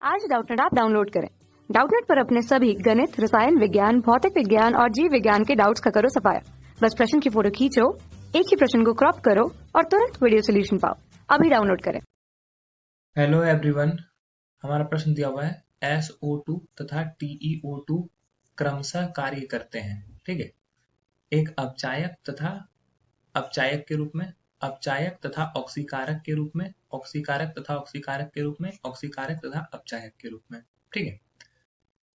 आज Doubtnut app download करें। Doubtnut पर अपने सभी गणित, रसायन विज्ञान, भौतिक विज्ञान और जीव विज्ञान के डाउट्स का करो सफाया। बस प्रश्न की फोटो खींचो, एक ही प्रश्न को क्रॉप करो और तुरंत वीडियो सोल्यूशन पाओ। अभी डाउनलोड करें। हेलो एवरीवन, हमारा प्रश्न दिया हुआ है SO2 तथा TeO2 क्रमशः कार्य करते हैं। ठीक है, एक अपचायक तथा अपचायक के रूप में, अपचायक तथा ऑक्सीकारक के रूप में, ऑक्सीकारक तथा ऑक्सीकारक के रूप में, ऑक्सीकारक तथा अपचायक के रूप में। ठीक है,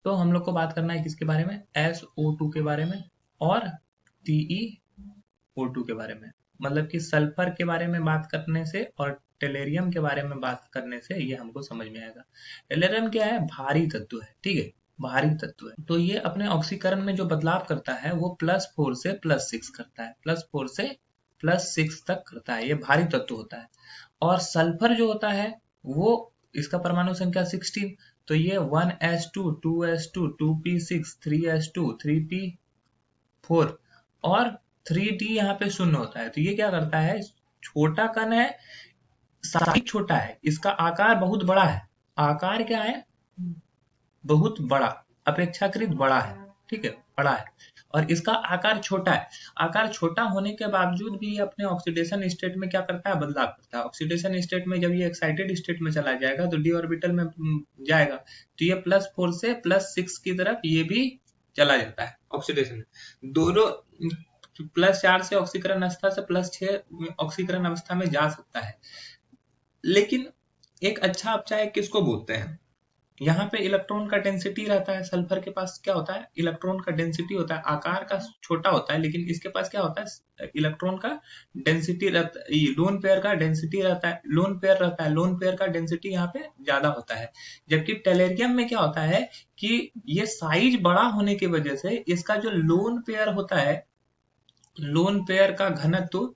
तो हम लोग को बात करना है किसके बारे में? SO2 के बारे में और TeO2 के बारे में। मतलब कि सल्फर के बारे में बात करने से और टेलेरियम के बारे में बात करने से ये हमको समझ में आएगा। टेलेरियम क्या है? भारी तत्व है। ठीक है, भारी तत्व है। तो ये अपने ऑक्सीकरण में जो बदलाव करता है वो +4 से +6 करता है, +4 से +6 तक करता है। ये भारी तत्व होता है। और सल्फर जो होता है वो, इसका परमाणु संख्या 16, तो ये 1s2 2s2 2p6 3s2 3p4 और 3d यहाँ पे शून्य होता है। तो ये क्या करता है? छोटा कण है, साइज छोटा है, इसका आकार बहुत बड़ा है। आकार क्या है? बहुत बड़ा, अपेक्षाकृत बड़ा है। ठीक है, बड़ा है। और इसका आकार छोटा है। आकार छोटा होने के बावजूद भी ये अपने ऑक्सीडेशन स्टेट में क्या करता है? बदलाव करता है। ऑक्सीडेशन स्टेट में जब ये एक्साइटेड स्टेट में चला जाएगा तो डी ऑर्बिटल में जाएगा, तो ये +4 से +6 की तरफ ये भी चला जाता है ऑक्सीडेशन में। दोनों +4 से ऑक्सीकरण अवस्था से +6 ऑक्सीकरण अवस्था में जा सकता है। लेकिन एक अच्छा अपचायक किसको बोलते हैं? यहाँ पे इलेक्ट्रॉन का डेंसिटी रहता है। सल्फर के पास क्या होता है? इलेक्ट्रॉन का डेंसिटी होता है। आकार का छोटा होता है, लेकिन इसके पास क्या होता है? इलेक्ट्रॉन का डेंसिटी रहता है। लोन पेयर का डेंसिटी रहता है, लोन पेयर रहता है, लोन पेयर का डेंसिटी यहाँ पे ज्यादा होता है। जबकि टेलेरियम में क्या होता है कि ये साइज बड़ा होने की वजह से इसका जो लोन पेयर होता है, लोन पेयर का घनत्व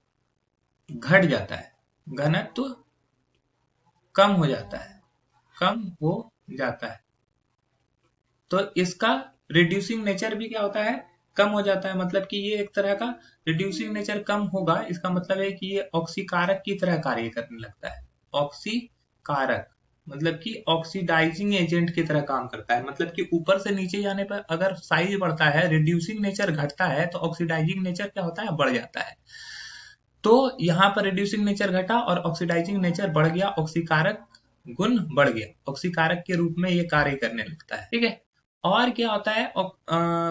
घट जाता है, घनत्व कम हो जाता है, कम हो जाता है। तो इसका रिड्यूसिंग नेचर भी क्या होता है? कम हो जाता है। मतलब कि ये एक तरह का रिड्यूसिंग नेचर कम होगा, इसका मतलब है कि ये ऑक्सीकारक की तरह कार्य करने लगता है। ऑक्सीकारक मतलब कि ऑक्सीडाइजिंग एजेंट की तरह काम करता है। मतलब कि ऊपर से नीचे जाने पर अगर साइज बढ़ता है, रिड्यूसिंग नेचर घटता है, तो ऑक्सीडाइजिंग नेचर क्या होता है? बढ़ जाता है। तो यहाँ पर रिड्यूसिंग नेचर घटा और ऑक्सीडाइजिंग नेचर बढ़ गया, ऑक्सीकारक गुण बढ़ गया, ऑक्सीकारक के रूप में ये कार्य करने लगता है। ठीक है, और क्या होता है?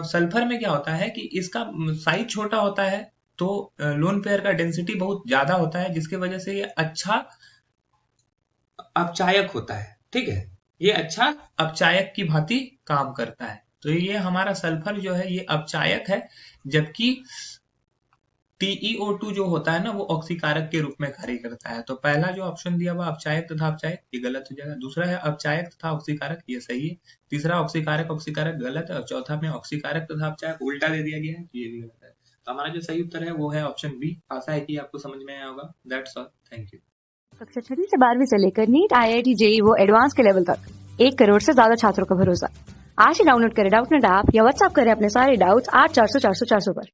सल्फर में क्या होता है कि इसका साइज छोटा होता है, तो लोन पेयर का डेंसिटी बहुत ज्यादा होता है, जिसकी वजह से ये अच्छा अपचायक होता है। ठीक है, ये अच्छा अपचायक की भांति काम करता है। तो ये हमारा सल्फर जो है ये अपचायक है, जबकि TeO2 जो होता है ना वो ऑक्सीकारक के रूप में कार्य करता है। तो पहला जो ऑप्शन दिया हुआ अपचायक तथा अपचायक, ये गलत हो जाएगा। दूसरा है अपचायक तथा ऑक्सीकारक, ये सही है। तीसरा ऑक्सीकारक ऑक्सीकारक गलत है। और चौथा में ऑक्सीकारक तथा अपचायक उल्टा दे दिया गया है, ये भी गलत है। तो हमारा जो सही उत्तर है वो है ऑप्शन बी। आशा है कि आपको समझ में आया होगा। That's all, thank you. कक्षा 6 से 12वीं से लेकर नीट, IIT, JEE वो एडवांस के लेवल तक 1 करोड़ से ज्यादा छात्रों का भरोसा। आज ही डाउनलोड करें डाउटनेट ऐप या व्हाट्सएप करें अपने सारे डाउट्स 8400 400 400 पर।